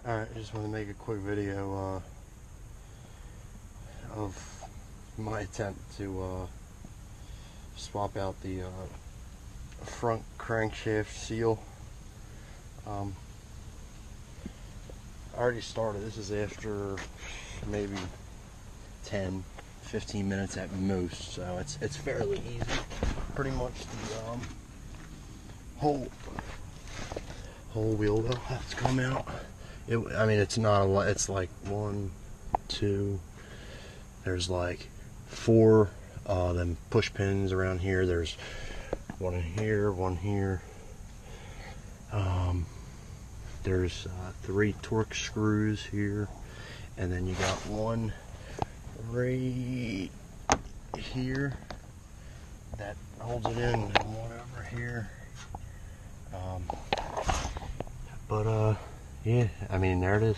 Alright, I just want to make a quick video of my attempt to swap out the front crankshaft seal. I already started. This is after maybe 10-15 minutes at most, so it's fairly easy. Pretty much the whole wheel will have to come out. I mean, it's not a lot. It's like 1, 2. There's like 4 them push pins around here. There's one in here, one here. There's 3 torque screws here, and then you got one right here that holds it in, and one over here. Yeah, I mean, there it is.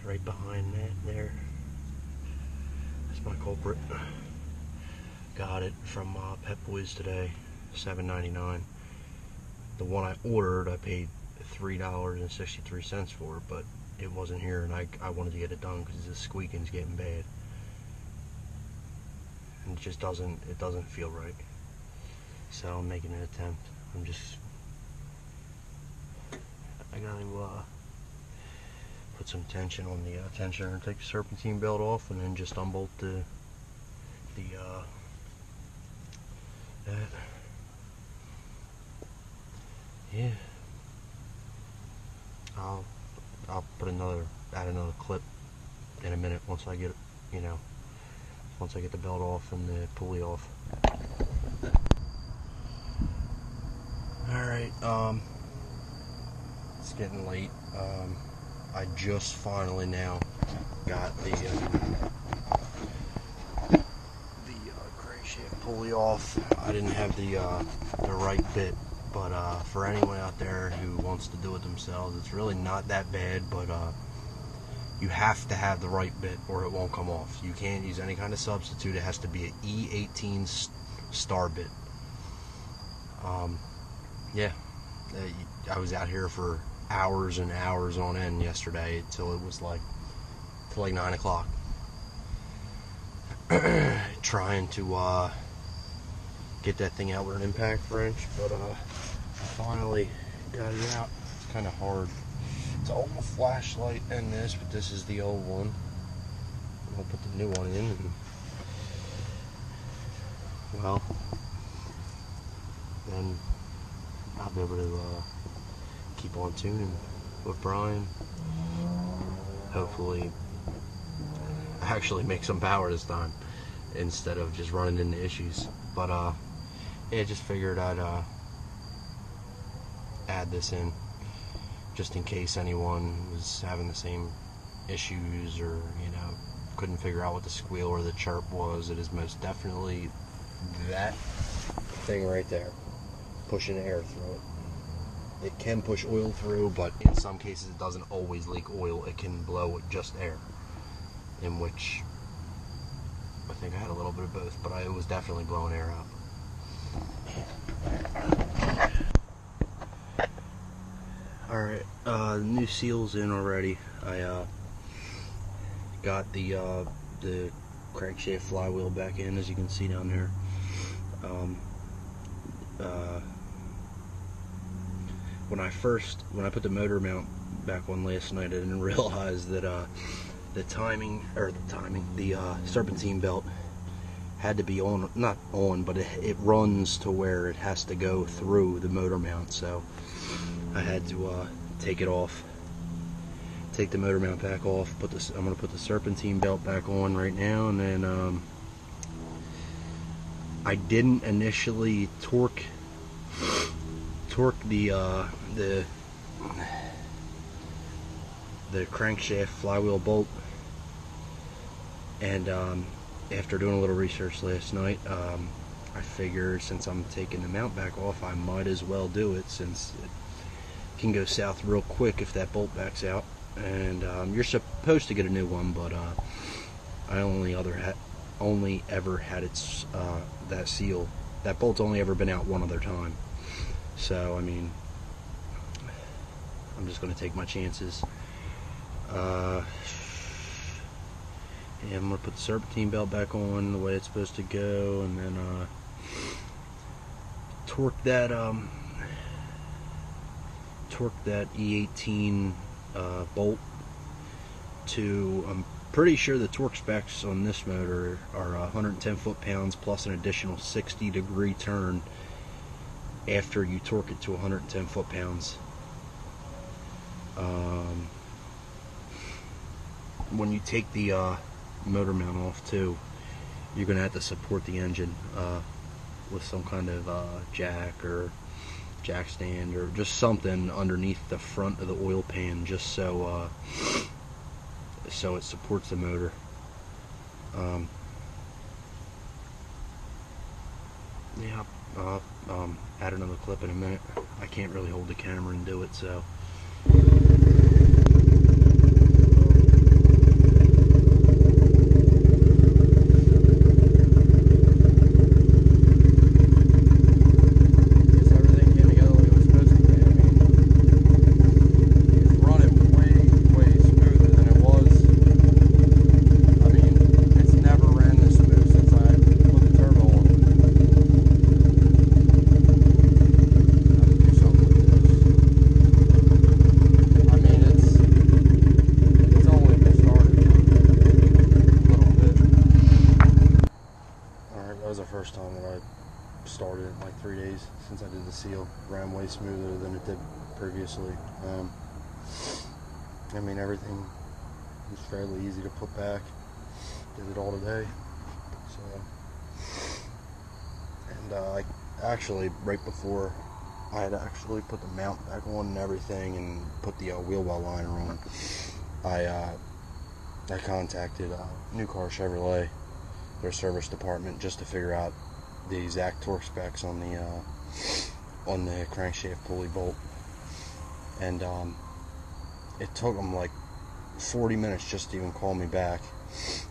Right behind that there. That's my culprit. Got it from Pep Boys today, $7.99. The one I ordered, I paid $3.63 for, but it wasn't here, and I wanted to get it done because the squeaking's getting bad. And it just doesn't feel right. So I'm making an attempt. I gotta put some tension on the tensioner and take the serpentine belt off, and then just unbolt that. Yeah. I'll add another clip in a minute once I get it, once I get the belt off and the pulley off. Alright, it's getting late. I just finally now got the crankshaft pulley off. I didn't have the right bit, but for anyone out there who wants to do it themselves, it's really not that bad, but you have to have the right bit or it won't come off. You can't use any kind of substitute. It has to be an E18 star bit. Yeah, I was out here for hours and hours on end yesterday till it was like 9 o'clock trying to get that thing out with an impact wrench, but I finally got it out. It's kind of hard. It's an old flashlight in this, but this is the old one. I'll put the new one in, and well, then I'll be able to keep on tuning with Brian. Hopefully actually make some power this time instead of just running into issues. But yeah, just figured I'd add this in just in case anyone was having the same issues, or couldn't figure out what the squeal or the chirp was. It is most definitely that thing right there, pushing air through it. It can push oil through, but in some cases it doesn't always leak oil. It can blow with just air, in which I think I had a little bit of both, but it was definitely blowing air out. Alright, the new seal's in already. I got the crankshaft flywheel back in, as you can see down there. When I put the motor mount back on last night, I didn't realize that the serpentine belt had to be on, not on, but it runs to where it has to go through the motor mount. So I had to take it off, take the motor mount back off. I'm gonna put the serpentine belt back on right now, and then I didn't initially torque the crankshaft flywheel bolt, and after doing a little research last night, I figured since I'm taking the mount back off, I might as well do it, since it can go south real quick if that bolt backs out. And you're supposed to get a new one, but I only ever had its that seal. That bolt's only ever been out one other time. So I mean, I'm just going to take my chances. Yeah, I'm going to put the serpentine belt back on the way it's supposed to go, and then torque that E18 bolt to, I'm pretty sure the torque specs on this motor are 110 foot-pounds plus an additional 60-degree turn after you torque it to 110 foot-pounds. When you take the motor mount off too, you're going to have to support the engine with some kind of jack or jack stand or just something underneath the front of the oil pan, just so so it supports the motor. Yeah, I'll add another clip in a minute. I can't really hold the camera and do it, so. First time that I started in like 3 days since I did the seal. Ran way smoother than it did previously. I mean, everything was fairly easy to put back. Did it all today. So, and I actually, right before I had actually put the mount back on and everything and put the wheel well liner on, I contacted New Car Chevrolet, their service department, just to figure out the exact torque specs on the crankshaft pulley bolt, and it took them like 40 minutes just to even call me back.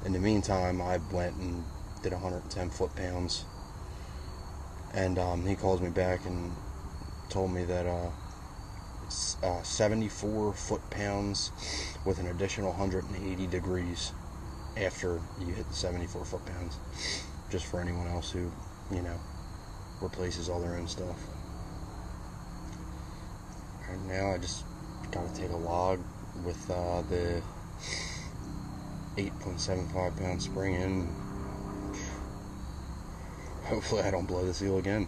In the meantime, I went and did 110 foot-pounds, and he calls me back and told me that it's 74 foot-pounds with an additional 180 degrees after you hit the 74 foot-pounds, just for anyone else who, you know, replaces all their own stuff. Right now I just gotta take a log with the 8.75 pound spring in. Hopefully I don't blow the seal again.